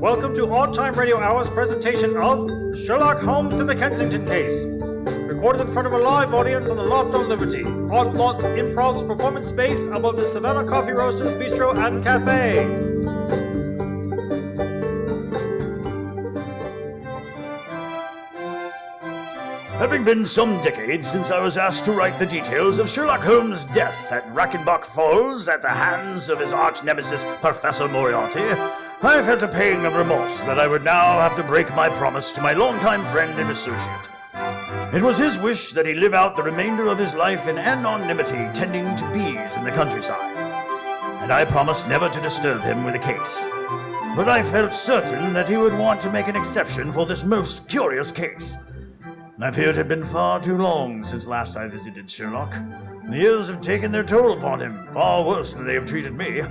welcome to Odd Time Radio Hour's presentation of Sherlock Holmes in the Kensington Case. Recorded in front of a live audience on the Loft on Liberty, Odd Lot Improv's performance space above the Savannah Coffee Roasters Bistro and Cafe. Having been some decades since I was asked to write the details of Sherlock Holmes' death at Rackenbach Falls at the hands of his arch-nemesis Professor Moriarty, I felt a pang of remorse that I would now have to break my promise to my longtime friend and associate. It was his wish that he live out the remainder of his life in anonymity tending to bees in the countryside, and I promised never to disturb him with a case. But I felt certain that he would want to make an exception for this most curious case. I fear it had been far too long since last I visited Sherlock. The years have taken their toll upon him, far worse than they have treated me.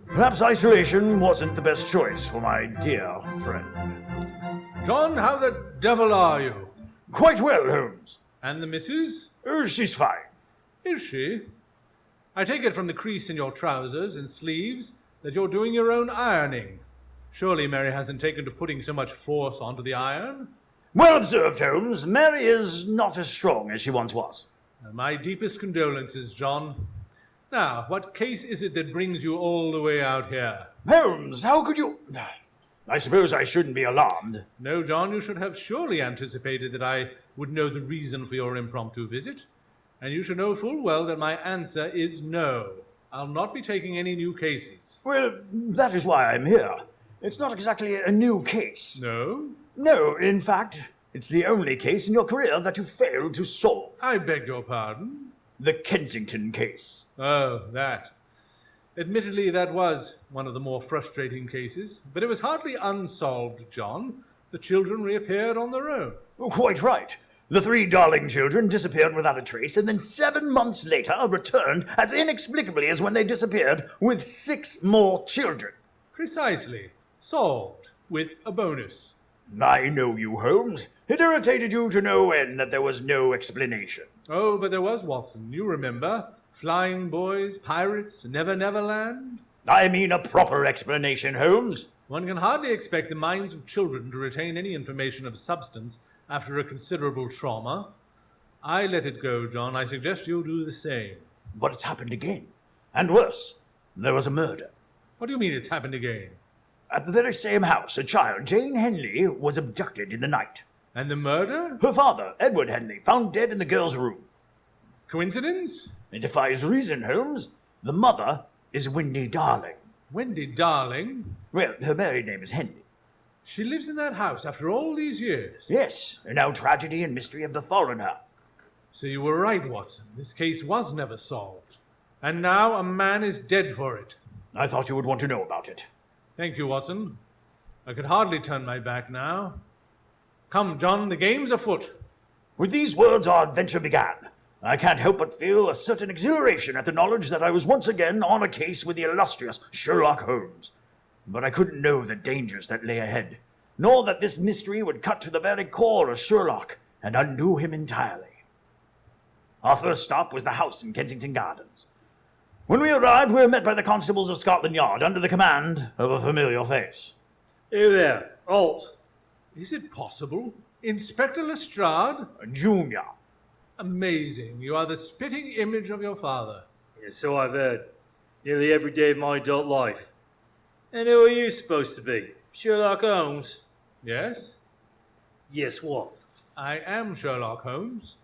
Perhaps isolation wasn't the best choice for my dear friend. John, how the devil are you? Quite well, Holmes. And the missus? She's fine. Is she? I take it from the crease in your trousers and sleeves that you're doing your own ironing. Surely Mary hasn't taken to putting so much force onto the iron? Well observed, Holmes. Mary is not as strong as she once was. My deepest condolences, John. Now, what case is it that brings you all the way out here? Holmes, how could you... I suppose I shouldn't be alarmed. No, John, you should have surely anticipated that I would know the reason for your impromptu visit. And you should know full well that my answer is no. I'll not be taking any new cases. Well, that is why I'm here. It's not exactly a new case. No? No, in fact, it's the only case in your career that you failed to solve. I beg your pardon? The Kensington case. Oh, that. Admittedly, that was one of the more frustrating cases, but it was hardly unsolved, John. The children reappeared on their own. Quite right. The 3 darling children disappeared without a trace, and then 7 months later returned as inexplicably as when they disappeared, with 6 more children. Precisely. Solved. With a bonus. I know you, Holmes. It irritated you to no end that there was no explanation. Oh, but there was, Watson. You remember. Flying boys, pirates, Never Never Land? I mean a proper explanation, Holmes. One can hardly expect the minds of children to retain any information of substance after a considerable trauma. I let it go, John. I suggest you do the same. But it's happened again. And worse. There was a murder. What do you mean it's happened again? At the very same house, a child, Jane Henley, was abducted in the night. And the murder? Her father, Edward Henley, found dead in the girl's room. Coincidence? It defies reason, Holmes. The mother is Wendy Darling. Wendy Darling? Well, her married name is Henley. She lives in that house after all these years? Yes, and now tragedy and mystery have befallen her. So you were right, Watson. This case was never solved. And now a man is dead for it. I thought you would want to know about it. Thank you, Watson. I could hardly turn my back now. Come, John, the game's afoot. With these words, our adventure began. I can't help but feel a certain exhilaration at the knowledge that I was once again on a case with the illustrious Sherlock Holmes. But I couldn't know the dangers that lay ahead, nor that this mystery would cut to the very core of Sherlock and undo him entirely. Our first stop was the house in Kensington Gardens. When we arrived, we were met by the constables of Scotland Yard under the command of a familiar face. Hey there, Alt. Is it possible? Inspector Lestrade? Junior. Amazing. You are the spitting image of your father. Yeah, so I've heard. Nearly every day of my adult life. And who are you supposed to be? Sherlock Holmes? Yes? Yes, what? I am Sherlock Holmes.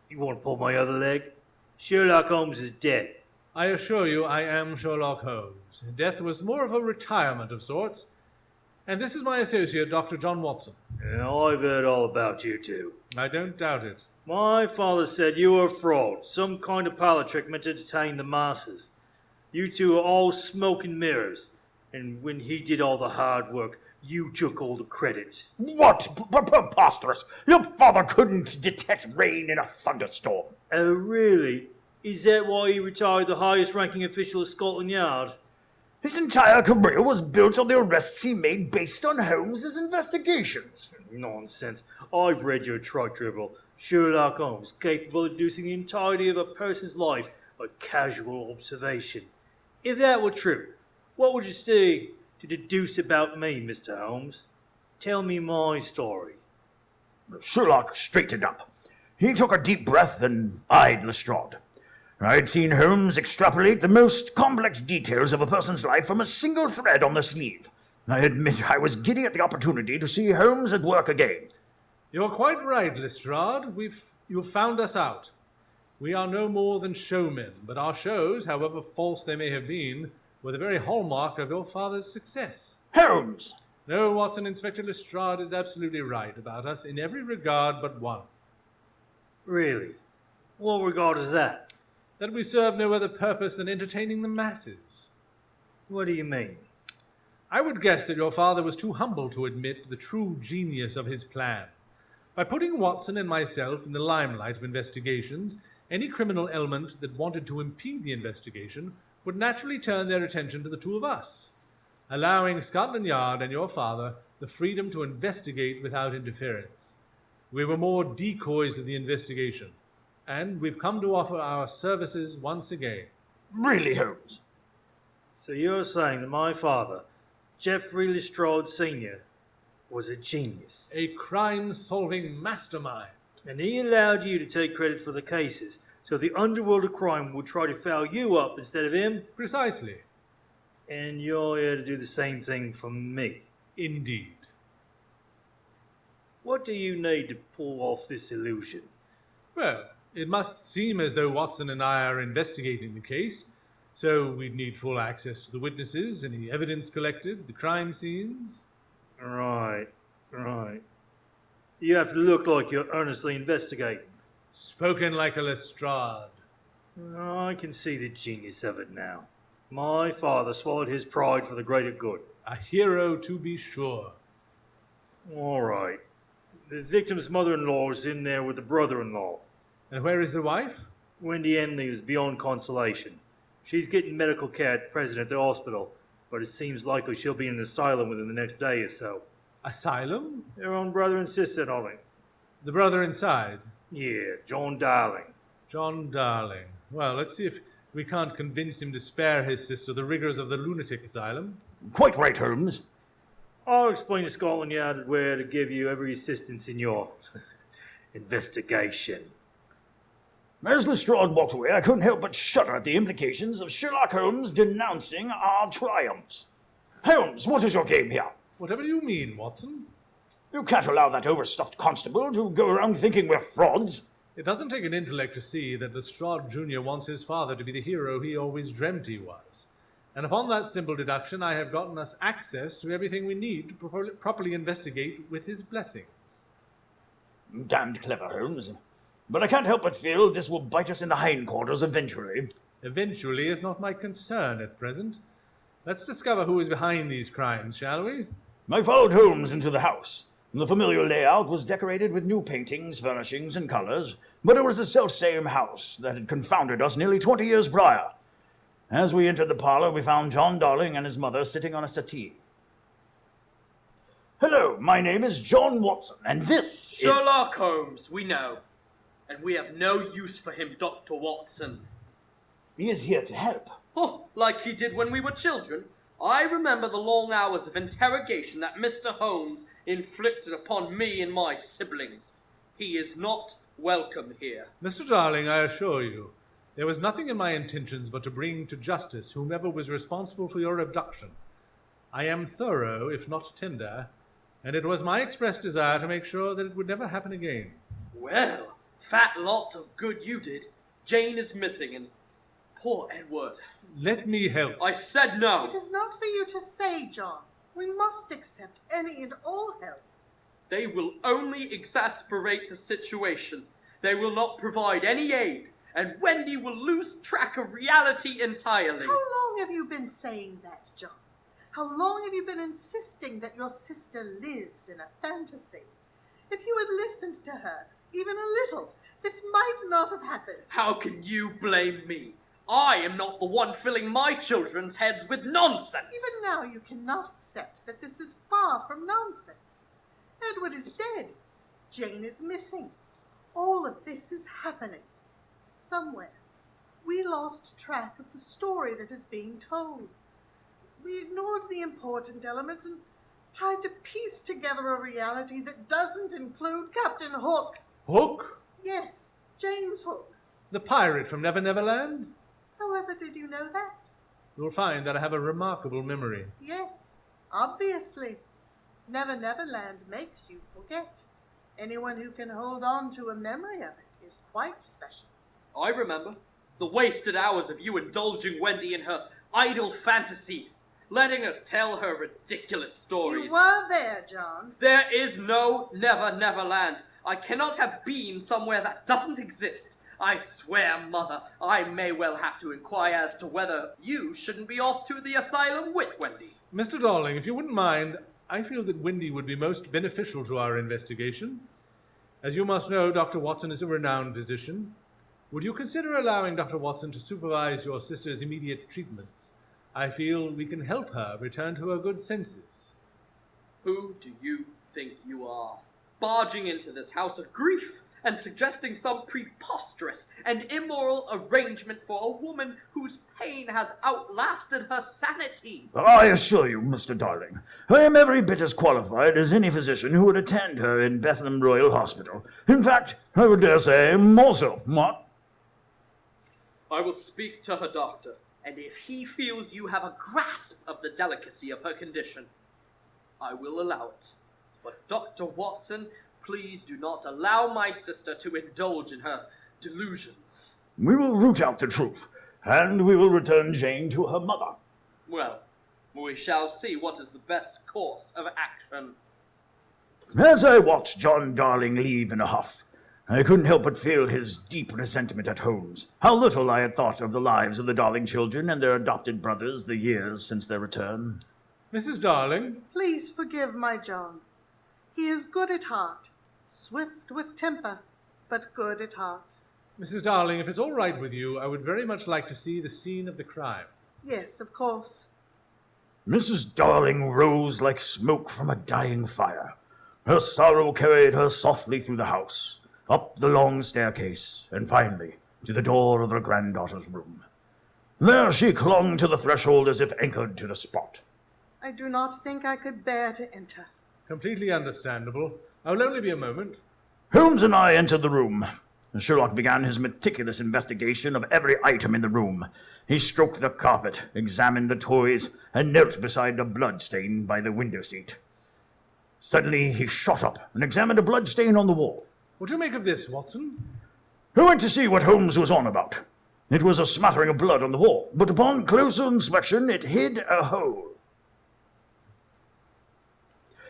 You want to pull my other leg? Sherlock Holmes is dead. I assure you I am Sherlock Holmes. Death was more of a retirement of sorts. And this is my associate, Dr. John Watson. Yeah, I've heard all about you two. I don't doubt it. My father said you were a fraud, some kind of parlor trick meant to entertain the masses. You two are all smoke and mirrors, and when he did all the hard work, you took all the credit. What? Preposterous! Your father couldn't detect rain in a thunderstorm. Oh, really? Is that why he retired the highest-ranking official of Scotland Yard? His entire career was built on the arrests he made based on Holmes's investigations. Nonsense. I've read your trike dribble. Sherlock Holmes, capable of deducing the entirety of a person's life by casual observation. If that were true, what would you say to deduce about me, Mr. Holmes? Tell me my story. Sherlock straightened up. He took a deep breath and eyed Lestrade. I'd seen Holmes extrapolate the most complex details of a person's life from a single thread on the sleeve. I admit I was giddy at the opportunity to see Holmes at work again. You're quite right, Lestrade. You've found us out. We are no more than showmen, but our shows, however false they may have been, were the very hallmark of your father's success. Holmes! No, Watson, Inspector Lestrade is absolutely right about us in every regard but one. Really? What regard is that? That we serve no other purpose than entertaining the masses. What do you mean? I would guess that your father was too humble to admit the true genius of his plan. By putting Watson and myself in the limelight of investigations, any criminal element that wanted to impede the investigation would naturally turn their attention to the two of us, allowing Scotland Yard and your father the freedom to investigate without interference. We were more decoys of the investigation, and we've come to offer our services once again. Really, Holmes? So you're saying that my father, Geoffrey Lestrade Sr., was a genius? A crime-solving mastermind. And he allowed you to take credit for the cases, so the underworld of crime would try to foul you up instead of him? Precisely. And you're here to do the same thing for me? Indeed. What do you need to pull off this illusion? Well, it must seem as though Watson and I are investigating the case, so we'd need full access to the witnesses, any evidence collected, the crime scenes. Right. You have to look like you're earnestly investigating. Spoken like a Lestrade. I can see the genius of it now. My father swallowed his pride for the greater good. A hero, to be sure. All right. The victim's mother-in-law is in there with the brother-in-law. And where is the wife? Wendy Henley is beyond consolation. She's getting medical care at present at the hospital, but it seems likely she'll be in an asylum within the next day or so. Asylum? Their own brother and sister, darling. The brother inside? Yeah, John Darling. John Darling. Well, let's see if we can't convince him to spare his sister the rigors of the lunatic asylum. Quite right, Holmes. I'll explain to Scotland Yard where to give you every assistance in your investigation. As Lestrade walked away, I couldn't help but shudder at the implications of Sherlock Holmes denouncing our triumphs. Holmes, what is your game here? Whatever you mean, Watson. You can't allow that overstuffed constable to go around thinking we're frauds. It doesn't take an intellect to see that Lestrade Jr. wants his father to be the hero he always dreamt he was. And upon that simple deduction, I have gotten us access to everything we need to properly investigate with his blessings. Damned clever, Holmes. But I can't help but feel this will bite us in the hindquarters eventually. Eventually is not my concern at present. Let's discover who is behind these crimes, shall we? I followed Holmes into the house. The familiar layout was decorated with new paintings, furnishings, and colors, but it was the self-same house that had confounded us nearly 20 years prior. As we entered the parlor, we found John Darling and his mother sitting on a settee. Hello, my name is John Watson, and this Sherlock Holmes, we know. And we have no use for him, Dr. Watson. He is here to help. Oh, like he did when we were children. I remember the long hours of interrogation that Mr. Holmes inflicted upon me and my siblings. He is not welcome here. Mr. Darling, I assure you, there was nothing in my intentions but to bring to justice whomever was responsible for your abduction. I am thorough, if not tender, and it was my express desire to make sure that it would never happen again. Well, fat lot of good you did. Jane is missing, and poor Edward. Let me help. I said no. It is not for you to say, John. We must accept any and all help. They will only exasperate the situation. They will not provide any aid, and Wendy will lose track of reality entirely. How long have you been saying that, John? How long have you been insisting that your sister lives in a fantasy? If you had listened to her, even a little, this might not have happened. How can you blame me? I am not the one filling my children's heads with nonsense. Even now you cannot accept that this is far from nonsense. Edward is dead. Jane is missing. All of this is happening. Somewhere, we lost track of the story that is being told. We ignored the important elements and tried to piece together a reality that doesn't include Captain Hook. Hook? Yes, James Hook. The pirate from Never Never Land? However did you know that? You'll find that I have a remarkable memory. Yes, obviously. Never Never Land makes you forget. Anyone who can hold on to a memory of it is quite special. I remember the wasted hours of you indulging Wendy in her idle fantasies, letting her tell her ridiculous stories. You were there, John. There is no Never Never Land. I cannot have been somewhere that doesn't exist. I swear, Mother, I may well have to inquire as to whether you shouldn't be off to the asylum with Wendy. Mr. Darling, if you wouldn't mind, I feel that Wendy would be most beneficial to our investigation. As you must know, Dr. Watson is a renowned physician. Would you consider allowing Dr. Watson to supervise your sister's immediate treatments? I feel we can help her return to her good senses. Who do you think you are? Barging into this house of grief and suggesting some preposterous and immoral arrangement for a woman whose pain has outlasted her sanity. I assure you, Mr. Darling, I am every bit as qualified as any physician who would attend her in Bethlehem Royal Hospital. In fact, I would dare say more so. What? I will speak to her doctor, and if he feels you have a grasp of the delicacy of her condition, I will allow it. But Dr. Watson, please do not allow my sister to indulge in her delusions. We will root out the truth, and we will return Jane to her mother. Well, we shall see what is the best course of action. As I watched John Darling leave in a huff, I couldn't help but feel his deep resentment at Holmes. How little I had thought of the lives of the Darling children and their adopted brothers the years since their return. Mrs. Darling? Please forgive my John. He is good at heart, swift with temper, but good at heart. Mrs. Darling, if it's all right with you, I would very much like to see the scene of the crime. Yes, of course. Mrs. Darling rose like smoke from a dying fire. Her sorrow carried her softly through the house, up the long staircase, and finally to the door of her granddaughter's room. There she clung to the threshold as if anchored to the spot. I do not think I could bear to enter. Completely understandable. I will only be a moment. Holmes and I entered the room. Sherlock began his meticulous investigation of every item in the room. He stroked the carpet, examined the toys, and knelt beside the blood stain by the window seat. Suddenly he shot up and examined a blood stain on the wall. What do you make of this, Watson? I went to see what Holmes was on about. It was a smattering of blood on the wall, but upon closer inspection it hid a hole.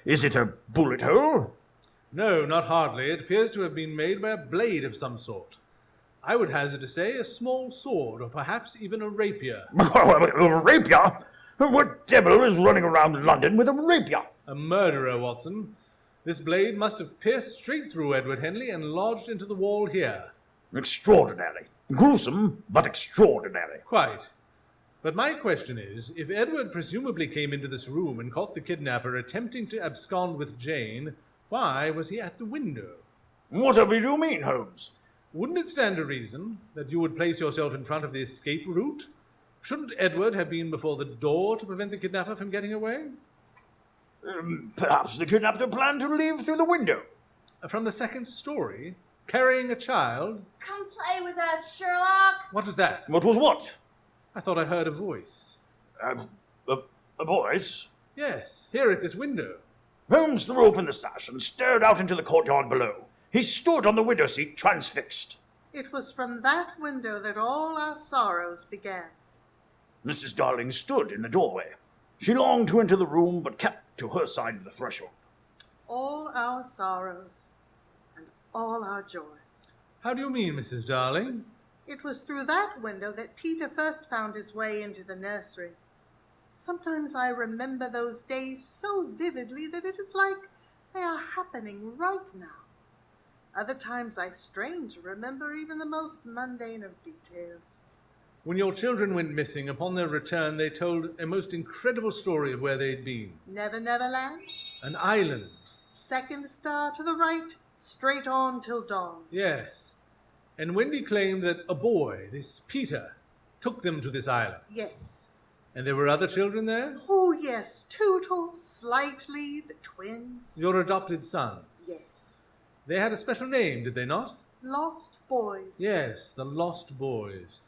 Is it a bullet hole? No, not hardly. It appears to have been made by a blade of some sort. I would hazard to say a small sword, or perhaps even a rapier. A rapier? What devil is running around London with a rapier? A murderer, Watson. This blade must have pierced straight through Edward Henley and lodged into the wall here. Extraordinary. Gruesome, but extraordinary. Quite. But my question is, if Edward presumably came into this room and caught the kidnapper attempting to abscond with Jane, why was he at the window? Whatever do you mean, Holmes? Wouldn't it stand to reason that you would place yourself in front of the escape route? Shouldn't Edward have been before the door to prevent the kidnapper from getting away? Perhaps the kidnapper planned to leave through the window. From the second story? Carrying a child? Come play with us, Sherlock. What was that? What was what? I thought I heard a voice. A voice? Yes, here at this window. Holmes threw open the sash and stared out into the courtyard below. He stood on the window seat, transfixed. It was from that window that all our sorrows began. Mrs. Darling stood in the doorway. She longed to enter the room, but kept to her side of the threshold. All our sorrows and all our joys. How do you mean, Mrs. Darling? It was through that window that Peter first found his way into the nursery. Sometimes I remember those days so vividly that it is like they are happening right now. Other times I strain to remember even the most mundane of details. When your children went missing, upon their return they told a most incredible story of where they'd been. Never Never Land, An island. second star to the right, straight on till dawn. Yes. And Wendy claimed that a boy, this Peter, took them to this island. Yes, And there were other children there? Oh, yes, Tootle, Slightly, the twins. Your adopted son. Yes. They had a special name, did they not? Lost boys. Yes, the Lost Boys.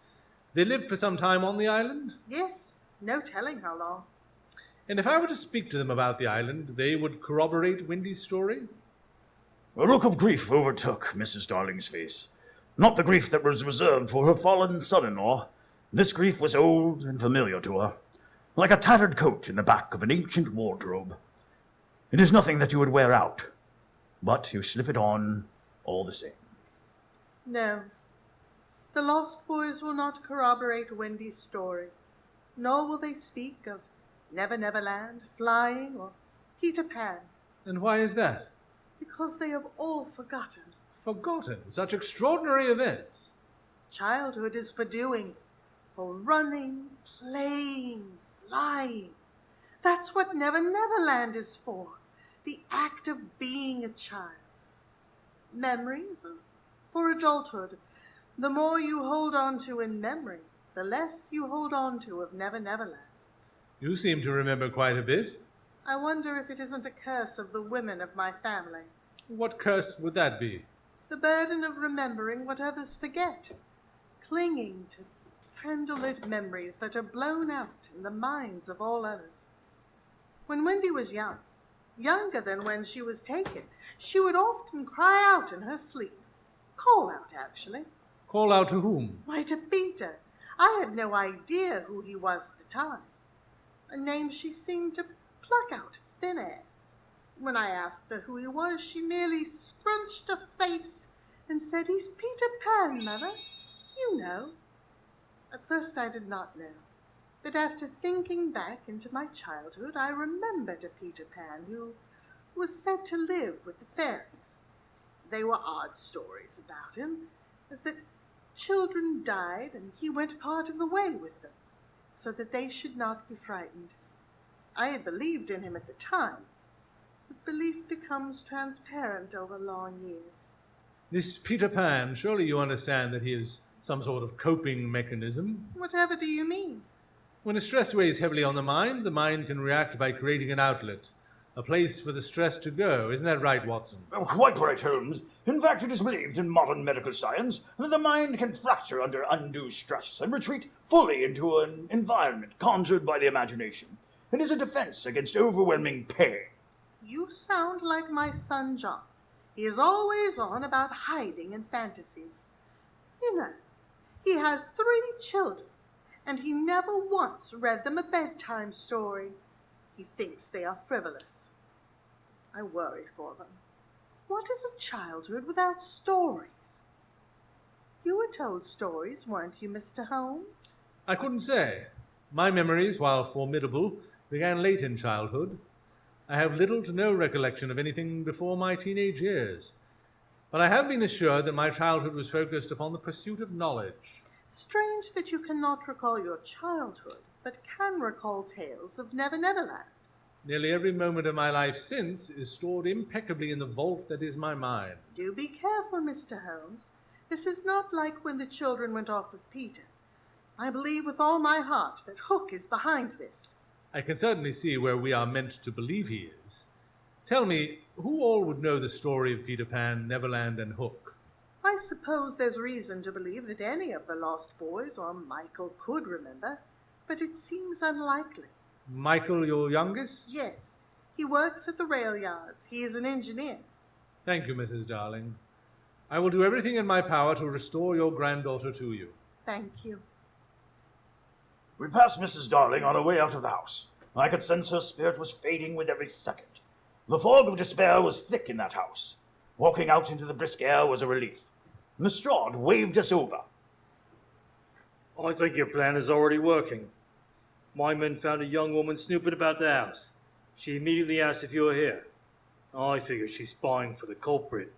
They lived for some time on the island? Yes, no telling how long. And if I were to speak to them about the island, they would corroborate Wendy's story? A look of grief overtook Mrs. Darling's face. Not the grief that was reserved for her fallen son-in-law. This grief was old and familiar to her, like a tattered coat in the back of an ancient wardrobe. It is nothing that you would wear out, but you slip it on all the same. No. The Lost Boys will not corroborate Wendy's story, nor will they speak of Never Never Land, Flying, or Peter Pan, And why is that? because they have all forgotten. Forgotten such extraordinary events. Childhood is for doing, for running, playing, flying. That's what Never Never Land is for, the act of being a child. Memories are for adulthood. The more you hold on to in memory, the less you hold on to of Never Never Land. You seem to remember quite a bit. I wonder if it isn't a curse of the women of my family. What curse would that be? The burden of remembering what others forget, clinging to candlelit memories that are blown out in the minds of all others. When Wendy was young, younger than when she was taken, she would often cry out in her sleep. Call out, actually. Call out to whom? Why, to Peter. I had no idea who he was at the time. A name she seemed to pluck out of thin air. When I asked her who he was, she merely scrunched her face and said, "He's Peter Pan, Mother. You know." At first I did not know, but after thinking back into my childhood, I remembered a Peter Pan who was said to live with the fairies. They were odd stories about him, as that children died and he went part of the way with them, so that they should not be frightened. I had believed in him at the time, but belief becomes transparent over long years. This Peter Pan, surely you understand that he is some sort of coping mechanism. Whatever do you mean? When a stress weighs heavily on the mind can react by creating an outlet, a place for the stress to go. Isn't that right, Watson? Oh, quite right, Holmes. In fact, it is believed in modern medical science that the mind can fracture under undue stress and retreat fully into an environment conjured by the imagination. It is a defense against overwhelming pain. You sound like my son John. He is always on about hiding in fantasies. You know, he has 3 children, and he never once read them a bedtime story. He thinks they are frivolous. I worry for them. What is a childhood without stories? You were told stories, weren't you, Mr. Holmes? I couldn't say. My memories, while formidable, began late in childhood. I have little to no recollection of anything before my teenage years. But I have been assured that my childhood was focused upon the pursuit of knowledge. Strange that you cannot recall your childhood, but can recall tales of Never Never Land. Nearly every moment of my life since is stored impeccably in the vault that is my mind. Do be careful, Mr. Holmes. This is not like when the children went off with Peter. I believe with all my heart that Hook is behind this. I can certainly see where we are meant to believe he is. Tell me, who all would know the story of Peter Pan, Neverland, and Hook? I suppose there's reason to believe that any of the Lost Boys or Michael could remember, but it seems unlikely. Michael, your youngest? Yes, he works at the rail yards. He is an engineer. Thank you, Mrs. Darling. I will do everything in my power to restore your granddaughter to you. Thank you. We passed Mrs. Darling on her way out of the house. I could sense her spirit was fading with every second. The fog of despair was thick in that house. Walking out into the brisk air was a relief. Lestrade waved us over. I think your plan is already working. My men found a young woman snooping about the house. She immediately asked if you were here. I figured she's spying for the culprit.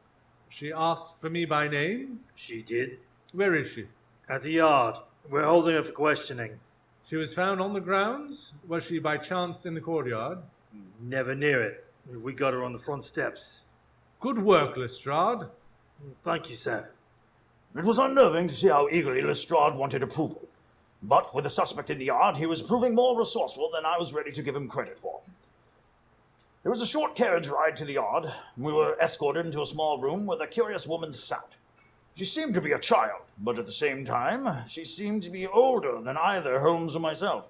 She asked for me by name? She did. Where is she? At the yard. We're holding her for questioning. She was found on the grounds? Was she by chance in the courtyard? Never near it. We got her on the front steps. Good work, Lestrade. Thank you, sir. It was unnerving to see how eagerly Lestrade wanted approval. But with the suspect in the yard, he was proving more resourceful than I was ready to give him credit for. There was a short carriage ride to the yard. We were escorted into a small room where the curious woman sat. She seemed to be a child, but at the same time, she seemed to be older than either Holmes or myself.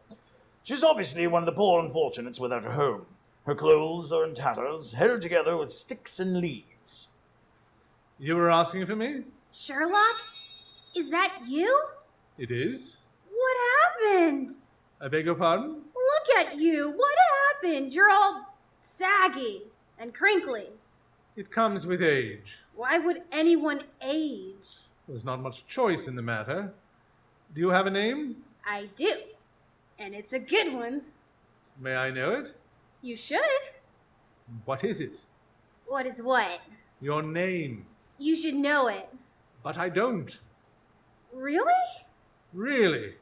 She's obviously one of the poor unfortunates without a home. Her clothes are in tatters, held together with sticks and leaves. You were asking for me? Sherlock? Is that you? It is. What happened? I beg your pardon? Look at you. What happened? You're all saggy and crinkly. It comes with age. Why would anyone age? There's not much choice in the matter. Do you have a name? I do. And it's a good one. May I know it? You should. What is it? What is what? Your name. You should know it. But I don't. Really? Really?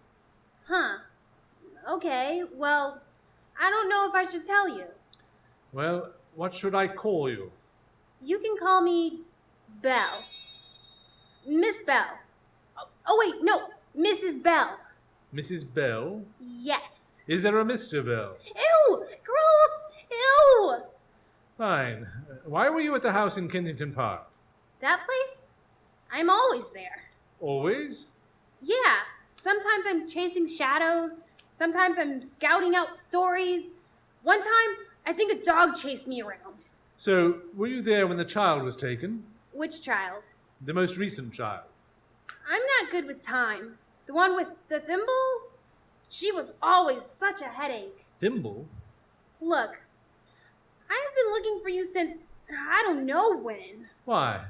Huh. Okay, well, I don't know if I should tell you. Well, what should I call you? You can call me Bell. Miss Bell. Oh wait, no, Mrs. Bell. Mrs. Bell? Yes. Is there a Mr. Bell? Ew! Gross! Ew! Fine. Why were you at the house in Kensington Park? That place? I'm always there. Always? Yeah. Sometimes I'm chasing shadows. Sometimes I'm scouting out stories. One time, I think a dog chased me around. So, were you there when the child was taken? Which child? The most recent child. I'm not good with time. The one with the thimble? She was always such a headache. Thimble? Look, I have been looking for you since I don't know when. Why?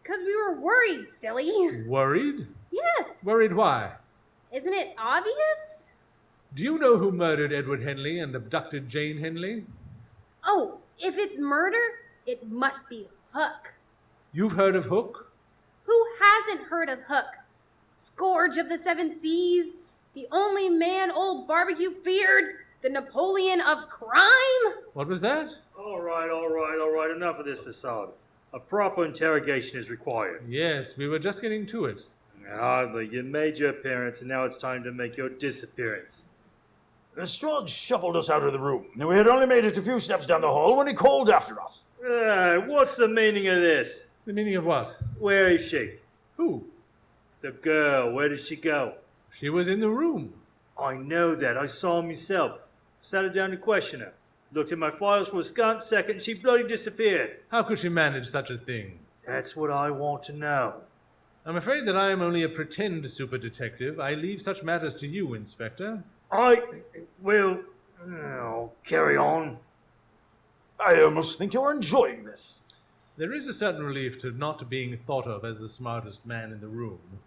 'Cause we were worried, silly. Worried? Yes. Worried why? Isn't it obvious? Do you know who murdered Edward Henley and abducted Jane Henley? Oh, if it's murder, it must be Hook. You've heard of Hook? Who hasn't heard of Hook? Scourge of the Seven Seas, the only man old Barbecue feared, the Napoleon of crime? What was that? All right. Enough of this facade. A proper interrogation is required. Yes, we were just getting to it. Hardly. You made your appearance, and now it's time to make your disappearance. Lestrade shuffled us out of the room, and we had only made it a few steps down the hall when he called after us. What's the meaning of this? The meaning of what? Where is she? Who? The girl. Where did she go? She was in the room. I know that. I saw her myself. Sat her down to question her. Looked at my files for a scant second, and she bloody disappeared. How could she manage such a thing? That's what I want to know. I'm afraid that I am only a pretend super detective. I leave such matters to you, Inspector. Carry on. I almost think you're enjoying this. There is a certain relief to not being thought of as the smartest man in the room.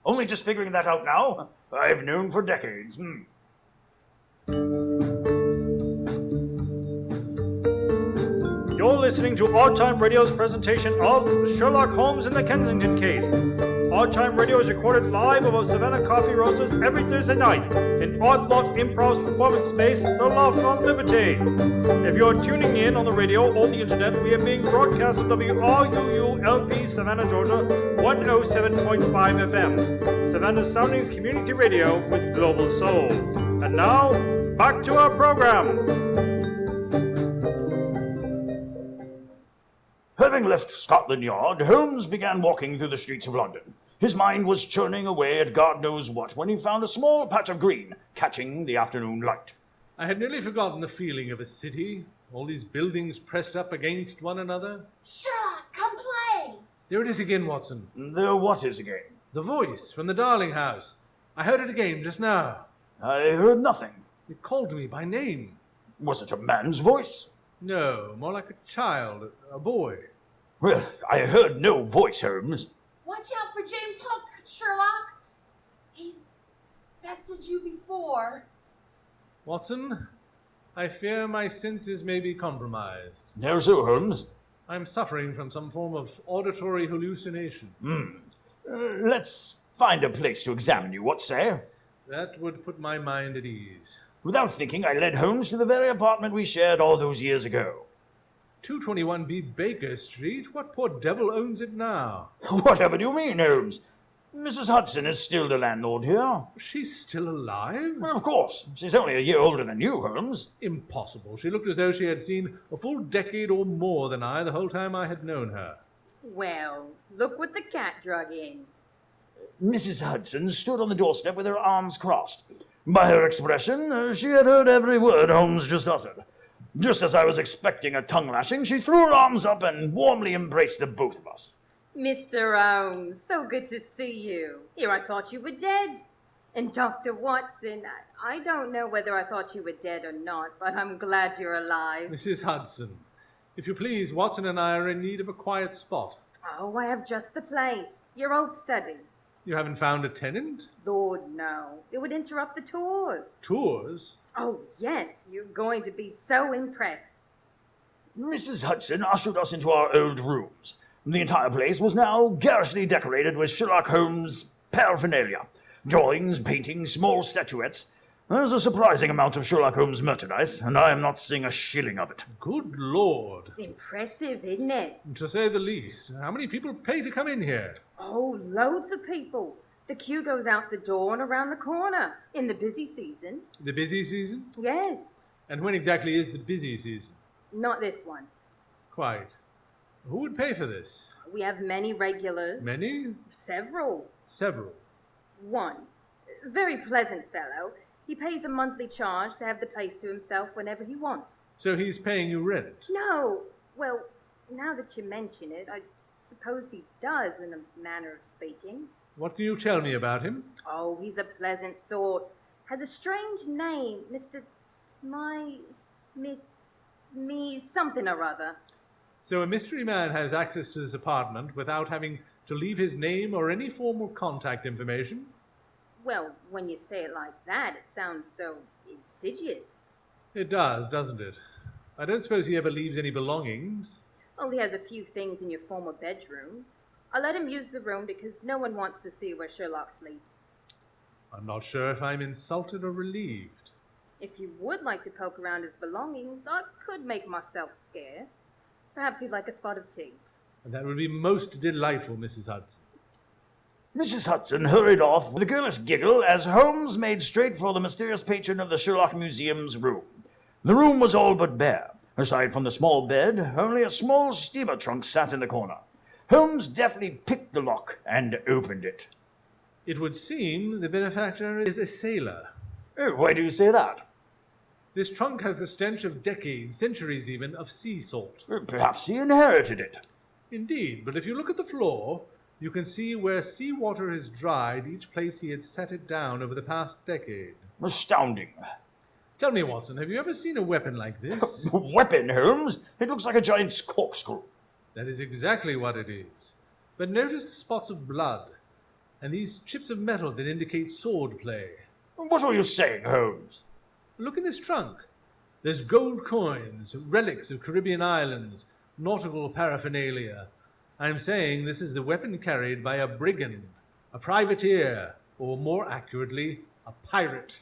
Only just figuring that out now? I've known for decades. You're listening to Odd Time Radio's presentation of Sherlock Holmes in the Kensington Case. Odd Time Radio is recorded live above Savannah Coffee Roasters every Thursday night in Odd Lot Improv's performance space, The Loft on Liberty. If you're tuning in on the radio or the internet, we are being broadcast on WRUU-LP Savannah, Georgia, 107.5 FM. Savannah's Soundings Community Radio with Global Soul. And now, back to our program. Having left Scotland Yard, Holmes began walking through the streets of London. His mind was churning away at God knows what when he found a small patch of green catching the afternoon light. I had nearly forgotten the feeling of a city, all these buildings pressed up against one another. Sherlock, come play! There it is again, Watson. The what is again? The voice from the Darling House. I heard it again just now. I heard nothing. It called me by name. Was it a man's voice? No, more like a child, a boy. Well, I heard no voice, Holmes. Watch out for James Hook, Sherlock. He's bested you before. Watson, I fear my senses may be compromised. How so, Holmes? I'm suffering from some form of auditory hallucination. Let's find a place to examine you, what say? That would put my mind at ease. Without thinking, I led Holmes to the very apartment we shared all those years ago. 221B Baker Street? What poor devil owns it now? Whatever do you mean, Holmes? Mrs. Hudson is still the landlord here. She's still alive? Well, of course. She's only a year older than you, Holmes. Impossible. She looked as though she had seen a full decade or more than I the whole time I had known her. Well, look what the cat drug in. Mrs. Hudson stood on the doorstep with her arms crossed. By her expression, she had heard every word Holmes just uttered. Just as I was expecting a tongue-lashing, she threw her arms up and warmly embraced the both of us. Mr. Holmes, so good to see you. Here I thought you were dead. And Dr. Watson, I don't know whether I thought you were dead or not, but I'm glad you're alive. Mrs. Hudson, if you please, Watson and I are in need of a quiet spot. Oh, I have just the place. Your old study. You haven't found a tenant? Lord, no. It would interrupt the tours. Tours? Oh, yes. You're going to be so impressed. Mrs. Hudson ushered us into our old rooms. The entire place was now garishly decorated with Sherlock Holmes paraphernalia. Drawings, paintings, small statuettes. There's a surprising amount of Sherlock Holmes merchandise, and I am not seeing a shilling of it. Good Lord. Impressive, isn't it? To say the least. How many people pay to come in here? Oh, loads of people. The queue goes out the door and around the corner. In the busy season. The busy season? Yes. And when exactly is the busy season? Not this one. Quite. Who would pay for this? We have many regulars. Many? Several. Several. One. Very pleasant fellow. He pays a monthly charge to have the place to himself whenever he wants. So he's paying you rent? No. Well, now that you mention it, I suppose he does, in a manner of speaking. What can you tell me about him? Oh, he's a pleasant sort. Has a strange name, Mr. Smee, something or other. So a mystery man has access to this apartment without having to leave his name or any formal contact information? Well, when you say it like that, it sounds so insidious. It does, doesn't it? I don't suppose he ever leaves any belongings. Well, he has a few things in your former bedroom. I let him use the room because no one wants to see where Sherlock sleeps. I'm not sure if I'm insulted or relieved. If you would like to poke around his belongings, I could make myself scarce. Perhaps you'd like a spot of tea. And that would be most delightful, Mrs. Hudson. Mrs. Hudson hurried off with a girlish giggle as Holmes made straight for the mysterious patron of the Sherlock Museum's room. The room was all but bare. Aside from the small bed, only a small steamer trunk sat in the corner. Holmes deftly picked the lock and opened it. It would seem the benefactor is a sailor. Oh, why do you say that? This trunk has the stench of decades, centuries even, of sea salt. Perhaps he inherited it. Indeed, but if you look at the floor, you can see where seawater has dried each place he had set it down over the past decade. Astounding. Tell me, Watson, have you ever seen a weapon like this? Weapon, Holmes? It looks like a giant's corkscrew. That is exactly what it is. But notice the spots of blood, and these chips of metal that indicate sword play. What are you saying, Holmes? Look in this trunk. There's gold coins, relics of Caribbean islands, nautical paraphernalia. I'm saying this is the weapon carried by a brigand, a privateer, or more accurately, a pirate.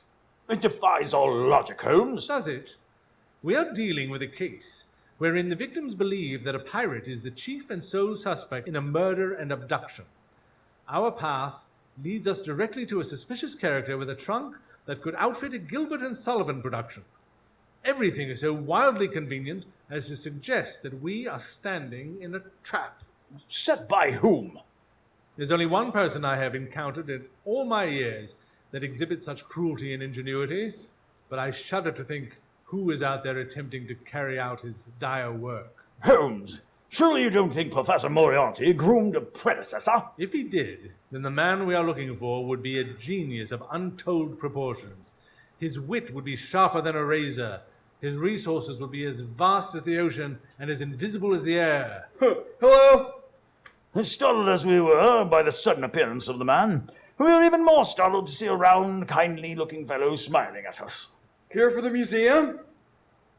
It defies all logic, Holmes. Does it? We are dealing with a case wherein the victims believe that a pirate is the chief and sole suspect in a murder and abduction. Our path leads us directly to a suspicious character with a trunk that could outfit a Gilbert and Sullivan production. Everything is so wildly convenient as to suggest that we are standing in a trap. Set by whom? There's only one person I have encountered in all my years that exhibits such cruelty and ingenuity, but I shudder to think who is out there attempting to carry out his dire work. Holmes, surely you don't think Professor Moriarty groomed a predecessor? If he did, then the man we are looking for would be a genius of untold proportions. His wit would be sharper than a razor. His resources would be as vast as the ocean and as invisible as the air. Hello? As startled as we were by the sudden appearance of the man, we were even more startled to see a round, kindly-looking fellow smiling at us. Here for the museum?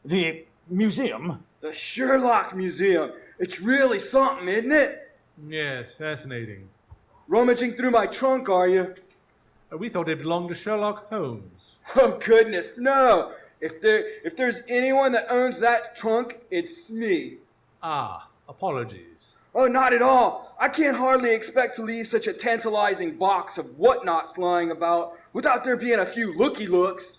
The museum? The Sherlock Museum. It's really something, isn't it? Yes, fascinating. Rummaging through my trunk, are you? We thought it belonged to Sherlock Holmes. Oh, goodness, no. If there's anyone that owns that trunk, it's Smee. Ah, apologies. Oh, not at all. I can't hardly expect to leave such a tantalizing box of whatnots lying about without there being a few looky-looks.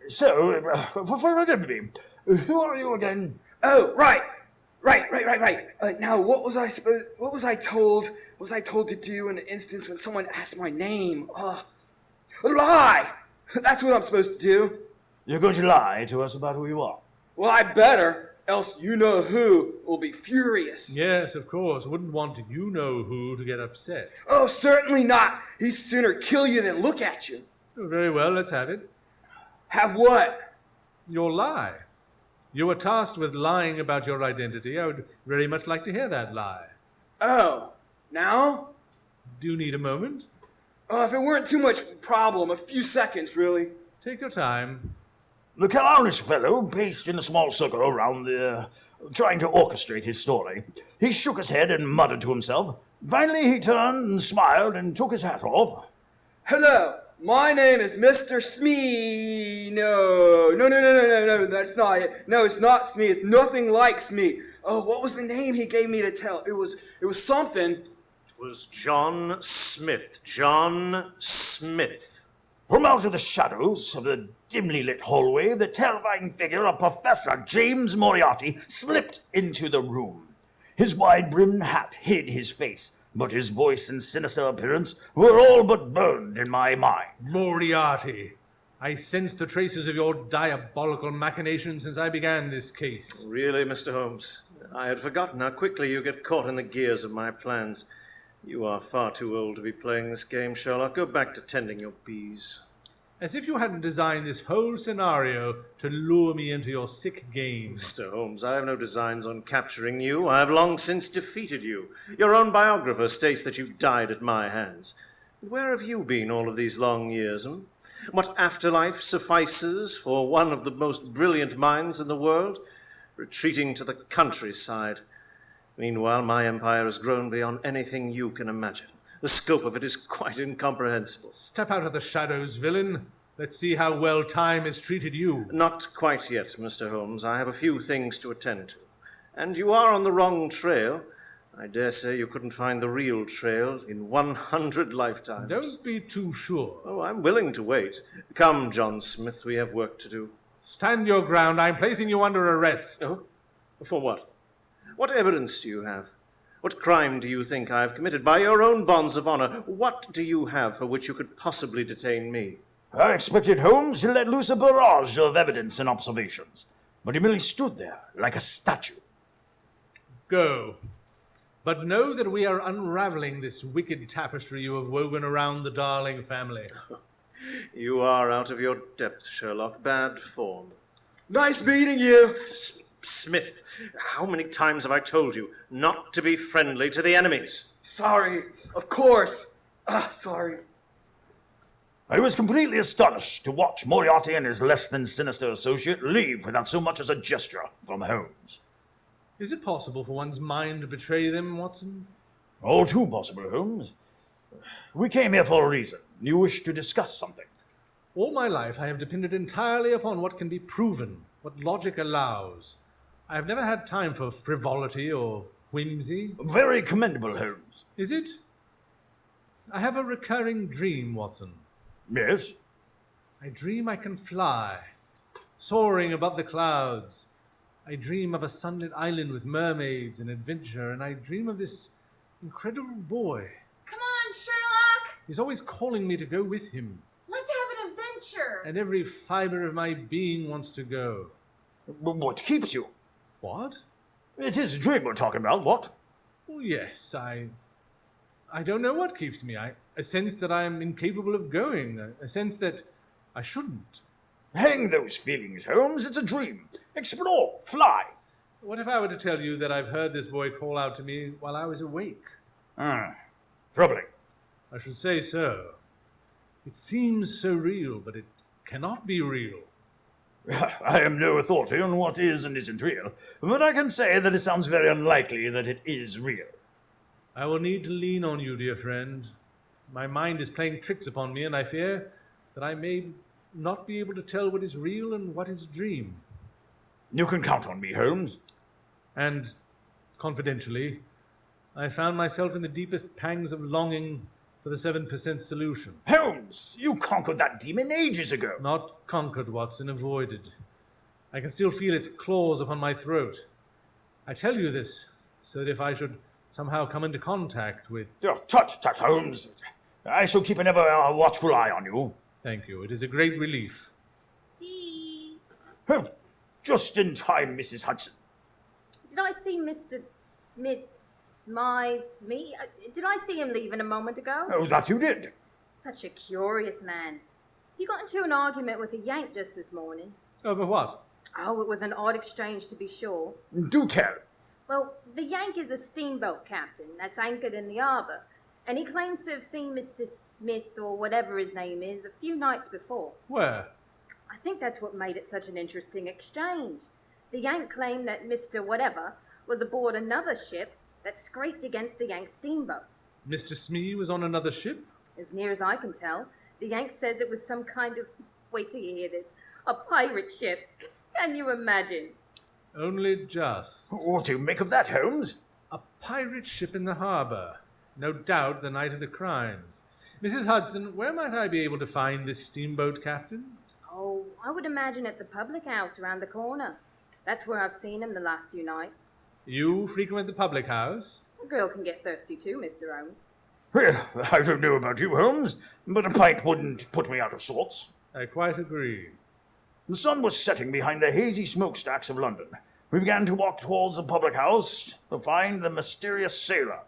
So, forgive me. Who are you again? Oh, right. Now, what was I told to do in the instance when someone asked my name? Lie! That's what I'm supposed to do. You're going to lie to us about who you are? Well, I better, else you-know-who will be furious. Yes, of course. Wouldn't want you-know-who to get upset. Oh, certainly not. He'd sooner kill you than look at you. Oh, very well, let's have it. Have what? Your lie. You were tasked with lying about your identity. I would very much like to hear that lie. Oh, now? Do you need a moment? If it weren't too much problem, a few seconds, really. Take your time. The clownish fellow paced in a small circle around trying to orchestrate his story. He shook his head and muttered to himself. Finally, he turned and smiled and took his hat off. Hello, my name is Mr. Smee. No, that's not it. No, it's not Smee. It's nothing like Smee. Oh, what was the name he gave me to tell? It was something. It was John Smith. John Smith. From out of the shadows of the dimly lit hallway, the terrifying figure of Professor James Moriarty slipped into the room. His wide-brimmed hat hid his face, but his voice and sinister appearance were all but burned in my mind. Moriarty, I sense the traces of your diabolical machinations since I began this case. Really, Mr. Holmes? I had forgotten how quickly you get caught in the gears of my plans. You are far too old to be playing this game, Sherlock. Go back to tending your bees. As if you hadn't designed this whole scenario to lure me into your sick game. Mr. Holmes, I have no designs on capturing you. I have long since defeated you. Your own biographer states that you died at my hands. Where have you been all of these long years, What afterlife suffices for one of the most brilliant minds in the world? Retreating to the countryside. Meanwhile, my empire has grown beyond anything you can imagine. The scope of it is quite incomprehensible. Step out of the shadows, villain. Let's see how well time has treated you. Not quite yet, Mr. Holmes. I have a few things to attend to. And you are on the wrong trail. I dare say you couldn't find the real trail in 100 lifetimes. Don't be too sure. Oh, I'm willing to wait. Come, John Smith, we have work to do. Stand your ground. I'm placing you under arrest. Oh? For what? What evidence do you have? What crime do you think I have committed by your own bonds of honor? What do you have for which you could possibly detain me? I expected Holmes to let loose a barrage of evidence and observations, but he merely stood there like a statue. Go. But know that we are unraveling this wicked tapestry you have woven around the Darling family. You are out of your depth, Sherlock. Bad form. Nice meeting you. Smith, how many times have I told you not to be friendly to the enemies? Sorry, of course. Sorry. I was completely astonished to watch Moriarty and his less than sinister associate leave without so much as a gesture from Holmes. Is it possible for one's mind to betray them, Watson? All too possible, Holmes. We came here for a reason. You wish to discuss something. All my life I have depended entirely upon what can be proven, what logic allows. I have never had time for frivolity or whimsy. Very commendable, Holmes. Is it? I have a recurring dream, Watson. Yes? I dream I can fly, soaring above the clouds. I dream of a sunlit island with mermaids and adventure, and I dream of this incredible boy. Come on, Sherlock! He's always calling me to go with him, Let's have an adventure! and every fiber of my being wants to go. What keeps you? What? It is a dream we're talking about, what? Oh, yes, I don't know what keeps me. A sense that I am incapable of going, a sense that I shouldn't. Hang those feelings, Holmes. It's a dream. Explore. Fly. What if I were to tell you that I've heard this boy call out to me while I was awake? Troubling. I should say so. It seems so real, but it cannot be real. I am no authority on what is and isn't real, but I can say that it sounds very unlikely that it is real. I will need to lean on you, dear friend. My mind is playing tricks upon me, and I fear that I may not be able to tell what is real and what is a dream. You can count on me, Holmes. And, confidentially, I found myself in the deepest pangs of longing for the 7% solution. Holmes, you conquered that demon ages ago. Not conquered, Watson, avoided. I can still feel its claws upon my throat. I tell you this, so that if I should somehow come into contact with... Oh, tut, Holmes. I shall keep an ever watchful eye on you. Thank you. It is a great relief. Tea. Oh, just in time, Mrs. Hudson. Did I see Mr. Smee? Did I see him leaving a moment ago? Oh, that you did. Such a curious man. He got into an argument with a Yank just this morning. Over what? Oh, it was an odd exchange to be sure. Do tell. Well, the Yank is a steamboat captain that's anchored in the harbour, and he claims to have seen Mr. Smith, or whatever his name is, a few nights before. Where? I think that's what made it such an interesting exchange. The Yank claimed that Mr. Whatever was aboard another ship that scraped against the Yank steamboat. Mr. Smee was on another ship? As near as I can tell, the Yank says it was some kind of, wait till you hear this, a pirate ship. Can you imagine? Only just. What do you make of that, Holmes? A pirate ship in the harbour. No doubt the night of the crimes. Mrs. Hudson, where might I be able to find this steamboat captain? Oh, I would imagine at the public house around the corner. That's where I've seen him the last few nights. You frequent the public house? A girl can get thirsty too, Mr. Holmes. Well, I don't know about you, Holmes, but a pint wouldn't put me out of sorts. I quite agree. The sun was setting behind the hazy smokestacks of London. We began to walk towards the public house to find the mysterious sailor.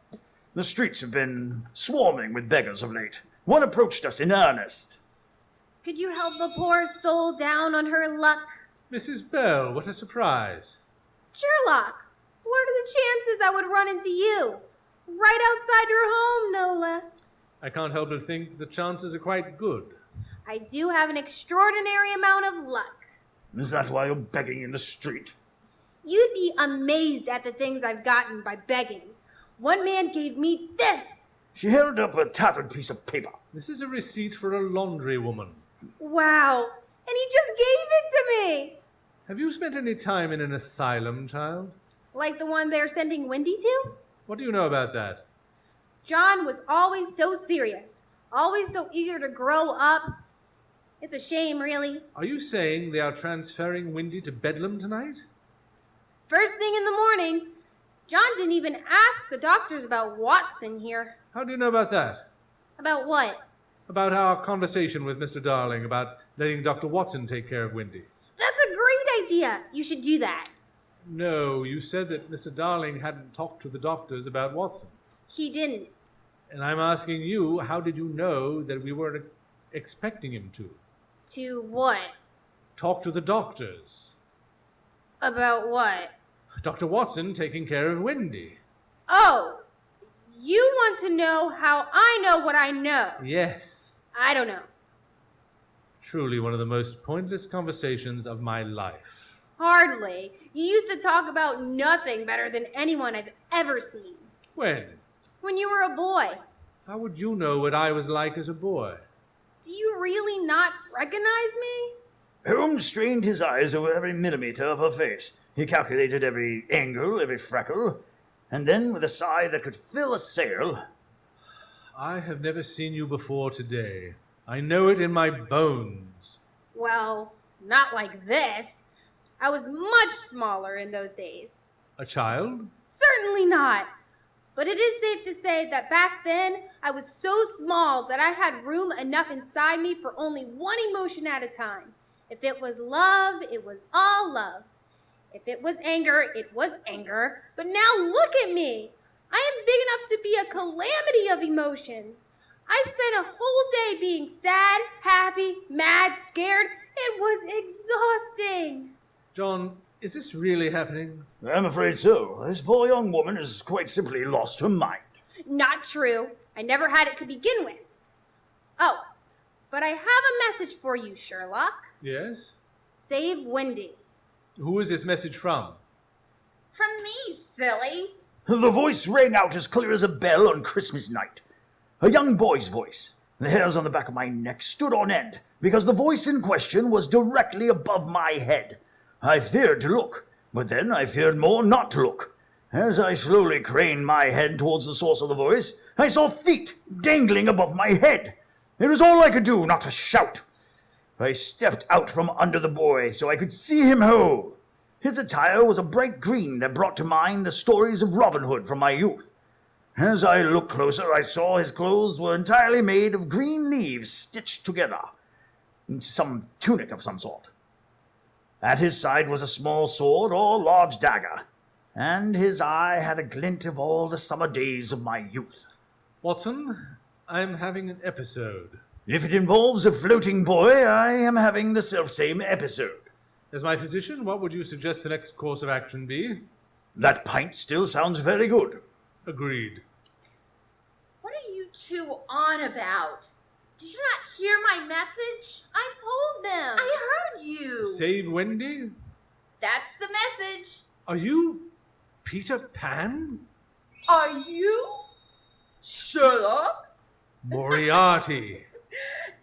The streets have been swarming with beggars of late. One approached us in earnest. Could you help the poor soul down on her luck? Mrs. Bell, what a surprise. Sherlock, what are the chances I would run into you? Right outside your home, no less. I can't help but think the chances are quite good. I do have an extraordinary amount of luck. Is that why you're begging in the street? You'd be amazed at the things I've gotten by begging. One man gave me this. She held up a tattered piece of paper. This is a receipt for a laundry woman. Wow, and he just gave it to me. Have you spent any time in an asylum, child? Like the one they're sending Wendy to? What do you know about that? John was always so serious, always so eager to grow up. It's a shame, really. Are you saying they are transferring Wendy to Bedlam tonight? First thing in the morning, John didn't even ask the doctors about Watson here. How do you know about that? About what? About our conversation with Mr. Darling about letting Dr. Watson take care of Wendy. That's a great idea. You should do that. No, you said that Mr. Darling hadn't talked to the doctors about Watson. He didn't. And I'm asking you, how did you know that we weren't expecting him to? To what? Talk to the doctors. About what? Dr. Watson taking care of Wendy. Oh, you want to know how I know what I know? Yes. I don't know. Truly one of the most pointless conversations of my life. Hardly. You used to talk about nothing better than anyone I've ever seen. When? When you were a boy. How would you know what I was like as a boy? Do you really not recognize me? Holmes strained his eyes over every millimeter of her face. He calculated every angle, every freckle, and then, with a sigh that could fill a sail... I have never seen you before today. I know it in my bones. Well, not like this. I was much smaller in those days. A child? Certainly not. But it is safe to say that back then, I was so small that I had room enough inside me for only one emotion at a time. If it was love, it was all love. If it was anger, it was anger. But now look at me. I am big enough to be a calamity of emotions. I spent a whole day being sad, happy, mad, scared. It was exhausting. John, is this really happening? I'm afraid so. This poor young woman has quite simply lost her mind. Not true. I never had it to begin with. Oh, but I have a message for you, Sherlock. Yes? Save Wendy. Who is this message from? From me, silly. The voice rang out as clear as a bell on Christmas night. A young boy's voice. The hairs on the back of my neck stood on end, because the voice in question was directly above my head. I feared to look, but then I feared more not to look. As I slowly craned my head towards the source of the voice, I saw feet dangling above my head. It was all I could do not to shout. I stepped out from under the boy so I could see him whole. His attire was a bright green that brought to mind the stories of Robin Hood from my youth. As I looked closer, I saw his clothes were entirely made of green leaves stitched together, some tunic of some sort. At his side was a small sword or large dagger, and his eye had a glint of all the summer days of my youth. Watson, I'm having an episode. If it involves a floating boy, I am having the selfsame episode. As my physician, what would you suggest the next course of action be? That pint still sounds very good. Agreed. What are you two on about? Did you not hear my message? I told them. I heard you. Save Wendy? That's the message. Are you Peter Pan? Are you Sherlock? Moriarty.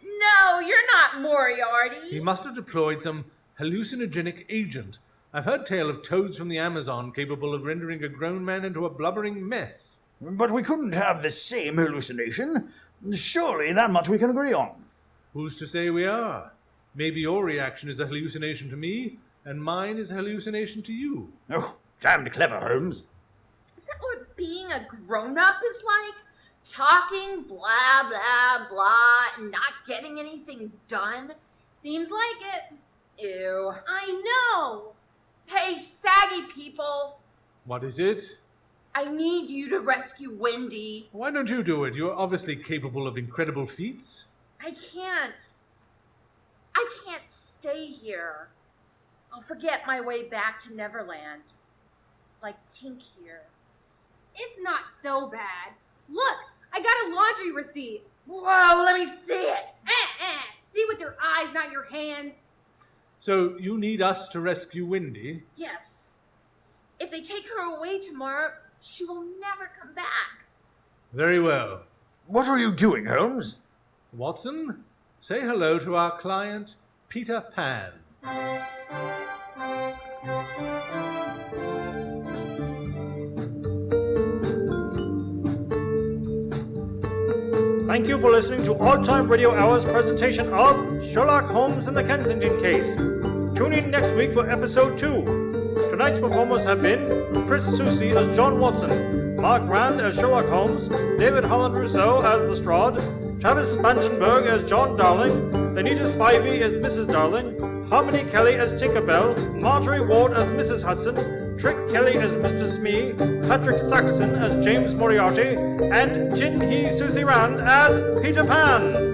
No, you're not Moriarty. He must have deployed some hallucinogenic agent. I've heard tale of toads from the Amazon capable of rendering a grown man into a blubbering mess. But we couldn't have the same hallucination. Surely that much we can agree on. Who's to say we are? Maybe your reaction is a hallucination to me, and mine is a hallucination to you. Oh, damned clever, Holmes. Is that what being a grown-up is like? Talking blah, blah, blah, and not getting anything done? Seems like it. Ew. I know. Hey, saggy people. What is it? I need you to rescue Wendy. Why don't you do it? You're obviously capable of incredible feats. I can't stay here. I'll forget my way back to Neverland. Like Tink here. It's not so bad. Look, I got a laundry receipt. Whoa, let me see it. See with your eyes, not your hands. So you need us to rescue Wendy? Yes. If they take her away tomorrow, she will never come back. Very well. What are you doing, Holmes? Watson, say hello to our client, Peter Pan. Thank you for listening to Odd Time Radio Hour's presentation of Sherlock Holmes and the Kensington Case. Tune in next week for episode 2. Tonight's performers have been Chris Soucy as John Watson, Mark Rand as Sherlock Holmes, David Harland Rousseau as Lestrade, Travis Spangenburg as John Darling, Lynita Spivey as Mrs. Darling, Harmony Kelly as Tinkerbell, Marjorie Ward as Mrs. Hudson, Trick Kelly as Mr. Smee, Patrick Saxon as James Moriarty, and Jin Hee Soucy Rand as Peter Pan.